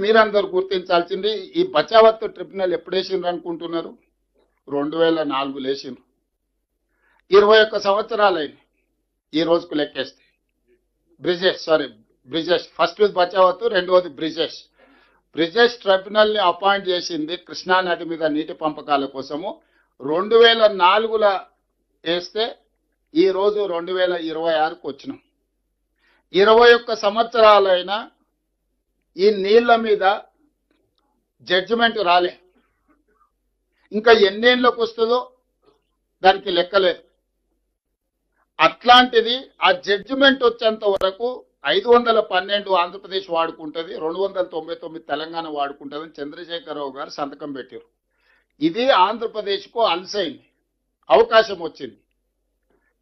మీరందరూ గుర్తించాల్సింది ఈ బచావత్ ట్రిబ్యునల్ ఎప్పుడు వేసిండ్రు అనుకుంటున్నారు? 2004 వేసిండ్రు. 21 సంవత్సరాలైంది ఈ రోజుకు లెక్కేస్తే. బ్రిజేష్ ఫస్ట్ బచావత్, రెండవది బ్రిజేష్ ట్రిబ్యునల్ ని అపాయింట్ చేసింది కృష్ణా నది మీద నీటి పంపకాల కోసము 2004లో వేస్తే ఈ రోజు 2026కు వచ్చినాం. 21 సంవత్సరాలైన ఈ నీళ్ల మీద జడ్జిమెంట్ రాలే. ఇంకా ఎన్నేళ్ళకు వస్తుందో దానికి లెక్కలేదు. అట్లాంటిది ఆ జడ్జిమెంట్ వచ్చేంత వరకు 512 ఆంధ్రప్రదేశ్ వాడుకుంటుంది, 299 తెలంగాణ వాడుకుంటుందని చంద్రశేఖరరావు గారు సంతకం పెట్టారు. ఇది ఆంధ్రప్రదేశ్కు అలసైంది, అవకాశం వచ్చింది.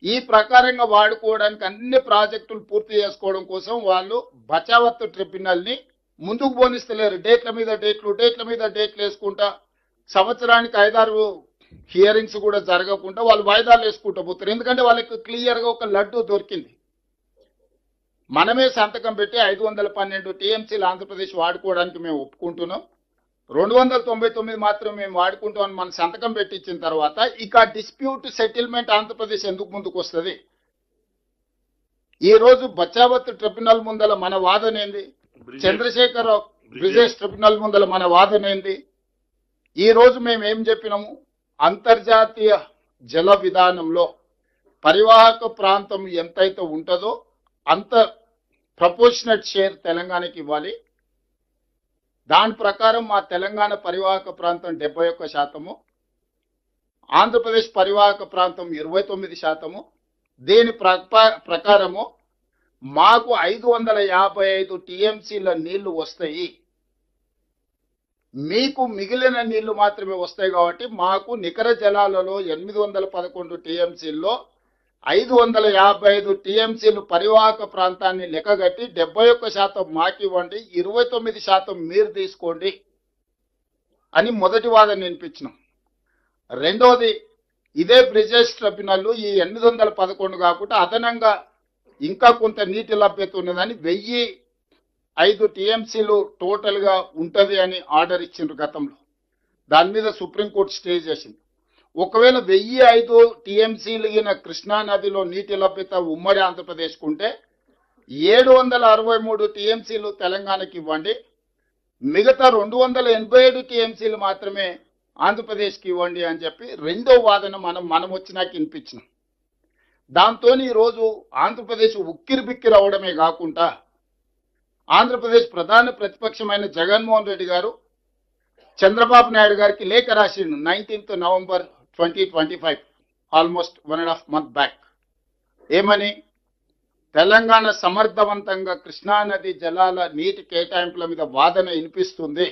ఈ ప్రకారంగా వాడుకోవడానికి అన్ని ప్రాజెక్టులు పూర్తి చేసుకోవడం కోసం వాళ్ళు బచావత్ ట్రిబ్యునల్ ని ముందుకు పోనిస్తలేరు. డేట్ల మీద డేట్లు వేసుకుంటా సంవత్సరానికి 5-6 హియరింగ్స్ కూడా జరగకుండా వాళ్ళు వాయిదాలు వేసుకుంటూ పోతారు. ఎందుకంటే వాళ్ళకి క్లియర్ గా ఒక లడ్డు దొరికింది. మనమే సంతకం పెట్టి 512 టీఎంసీలు ఆంధ్రప్రదేశ్ వాడుకోవడానికి మేము ఒప్పుకుంటున్నాం, 299 మాత్రం మేము వాడుకుంటామని మన సంతకం పెట్టించిన తర్వాత ఇక డిస్ప్యూట్ సెటిల్మెంట్ ఆంధ్రప్రదేశ్ ఎందుకు ముందుకు వస్తుంది? ఈ రోజు బచావత్ ట్రిబ్యునల్ ముందల మన వాదన ఏంది? చంద్రశేఖరరావు బ్రిజేష్ ట్రిబ్యునల్ ముందల మన వాదన ఏంది? ఈ రోజు మేము ఏం చెప్పినాము? అంతర్జాతీయ జల విధానంలో పరివాహక ప్రాంతం ఎంతైతే ఉంటుందో అంత ప్రపోర్షనట్ షేర్ తెలంగాణకి ఇవ్వాలి. దాని ప్రకారం మా తెలంగాణ పరివాహక ప్రాంతం 71%, ఆంధ్రప్రదేశ్ పరివాహక ప్రాంతం 29%. దీని ప్రకారము మాకు 555 టీఎంసీల నీళ్లు వస్తాయి, మీకు మిగిలిన నీళ్లు మాత్రమే వస్తాయి. కాబట్టి మాకు నికర జలాలలో 811 టీఎంసీల్లో 555 టీఎంసీలు పరివాహక ప్రాంతాన్ని లెక్కగట్టి 71% మాకివ్వండి, 29% మీరు తీసుకోండి అని మొదటి వాదన వినిపించినాం. రెండోది, ఇదే బ్రిజేష్ ట్రిబ్యునల్ ఈ 811 కాకుండా అదనంగా ఇంకా కొంత నీటి లభ్యత ఉన్నదని 1005 టీఎంసీలు టోటల్ గా ఉంటది అని ఆర్డర్ ఇచ్చిండ్రు గతంలో. దాని మీద సుప్రీంకోర్టు స్టే చేసింది. ఒకవేళ 1005 టీఎంసీలు కృష్ణా నదిలో నీటి లభ్యత ఉమ్మడి ఆంధ్రప్రదేశ్కు ఉంటే 763 టీఎంసీలు తెలంగాణకి ఇవ్వండి, మిగతా 287 టీఎంసీలు మాత్రమే ఆంధ్రప్రదేశ్కి ఇవ్వండి అని చెప్పి రెండో వాదన మనం వచ్చినాక వినిపించినాం. దాంతో ఈరోజు ఆంధ్రప్రదేశ్ ఉక్కిరి బిక్కిరి అవడమే కాకుండా ఆంధ్రప్రదేశ్ ప్రధాన ప్రతిపక్షమైన జగన్మోహన్ రెడ్డి గారు చంద్రబాబు నాయుడు గారికి లేఖ రాసిండు 19th November 2025, almost 1.5 month back. ఏమని? తెలంగాణ సమర్థవంతంగా కృష్ణానది జలాల నీటి కేటాయింపుల మీద వాదన వినిపిస్తుంది,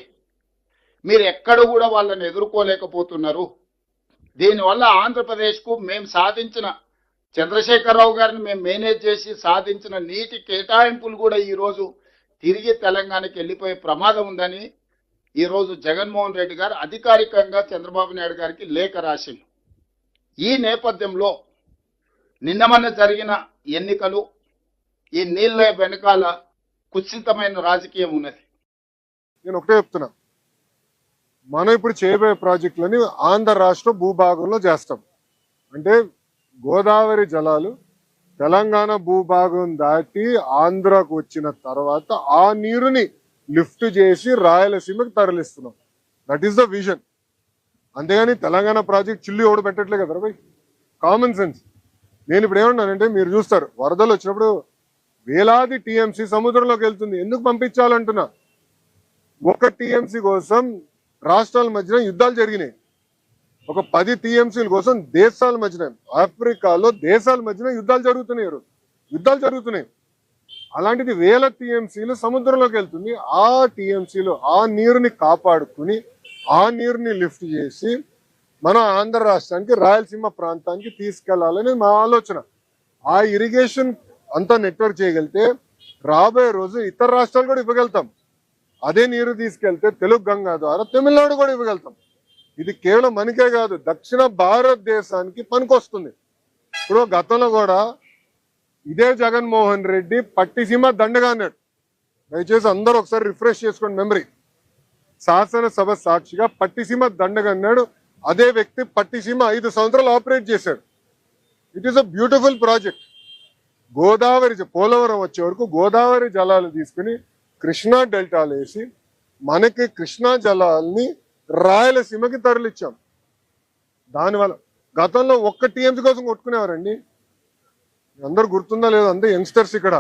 మీరు ఎక్కడ కూడా వాళ్ళని ఎదుర్కోలేకపోతున్నారు. దీనివల్ల ఆంధ్రప్రదేశ్కు మేము సాధించిన, చంద్రశేఖరరావు గారిని మేము మేనేజ్ చేసి సాధించిన నీటి కేటాయింపులు కూడా ఈరోజు తిరిగి తెలంగాణకి వెళ్ళిపోయే ప్రమాదం ఉందని ఈరోజు జగన్మోహన్ రెడ్డి గారు అధికారికంగా చంద్రబాబు నాయుడు గారికి లేఖ రాసింది. ఈ నేపథ్యంలో నిన్నమన్న జరిగిన ఎన్నికలు, ఈ నీళ్ల వెనకాల కుత్సితమైన రాజకీయం ఉన్నది. నేను ఒకటే చెప్తున్నా, మనం ఇప్పుడు చేయబోయే ప్రాజెక్టులని ఆంధ్ర రాష్ట్ర భూభాగంలో చేస్తాం. అంటే గోదావరి జలాలు తెలంగాణ భూభాగం దాటి ఆంధ్రాకు వచ్చిన తర్వాత ఆ నీరుని లిఫ్ట్ చేసి రాయలసీమకి తరలిస్తున్నాం. That is the vision. అంతేగాని తెలంగాణ ప్రాజెక్ట్ చిల్లు ఎవడు పెట్టట్లే కదా భయ్, కామన్ సెన్స్. నేను ఇప్పుడు ఏమన్నానంటే, మీరు చూస్తారు వరదలు వచ్చినప్పుడు వేలాది టీఎంసీ సముద్రంలోకి వెళ్తుంది. ఎందుకు పంపించాలంటున్నా? ఒక టీఎంసీ కోసం రాష్ట్రాల మధ్యన యుద్ధాలు జరిగినాయి. ఒక 10 టీఎంసీల కోసం దేశాల మధ్యన, ఆఫ్రికాలో దేశాల మధ్యన యుద్ధాలు జరుగుతున్నాయి. అలాంటిది వేల టీఎంసీలు సముద్రంలోకి వెళ్తుంది. ఆ టీఎంసీలు ఆ నీరుని కాపాడుకుని ఆ నీరుని లిఫ్ట్ చేసి మన ఆంధ్ర రాష్ట్రానికి రాయలసీమ ప్రాంతానికి తీసుకెళ్లాలని మా ఆలోచన. ఆ ఇరిగేషన్ అంతా నెట్వర్క్ చేయగలిగితే రాబోయే రోజు ఇతర రాష్ట్రాలు కూడా ఇవ్వగలుగుతాం. అదే నీరు తీసుకెళ్తే తెలుగు గంగా ద్వారా తమిళనాడు కూడా ఇవ్వగలుగుతాం. ఇది కేవలం మనకే కాదు, దక్షిణ భారతదేశానికి పనికొస్తుంది. ఇప్పుడు గతంలో కూడా ఇదే జగన్మోహన్ రెడ్డి పట్టిసీమ దండగా అన్నాడు. దయచేసి అందరూ ఒకసారి రిఫ్రెష్ చేసుకోండి మెమరీ. శాసనసభ సాక్షిగా పట్టిసీమ దండగన్నాడు. అదే వ్యక్తి పట్టిసీమ 5 సంవత్సరాలు ఆపరేట్ చేశాడు. It is a beautiful project. Godavari Polavaram వచ్చే వరకు గోదావరి జలాలు తీసుకుని కృష్ణా డెల్టాలు వేసి మనకి కృష్ణా జలాల్ని రాయలసీమకి తరలిచ్చాం. దానివల్ల గతంలో ఒక్క టీఎంసీ కోసం కొట్టుకునేవారండి. అందరు గుర్తుందా లేదా? అందరూ యంగ్స్టర్స్ ఇక్కడ.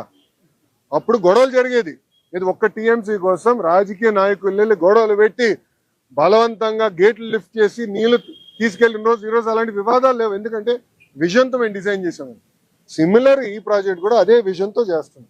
అప్పుడు గొడవలు జరిగేది. ఇది ఒక్క టీఎంసీ కోసం రాజకీయ నాయకులు వెళ్ళి గొడవలు పెట్టి బలవంతంగా గేట్లు లిఫ్ట్ చేసి నీళ్లు తీసుకెళ్లిన రోజు ఈరోజు అలాంటి వివాదాలు లేవు. ఎందుకంటే విజన్తో మేము డిజైన్ చేసాము. సిమిలర్ ఈ ప్రాజెక్ట్ కూడా అదే విజన్తో చేస్తాం.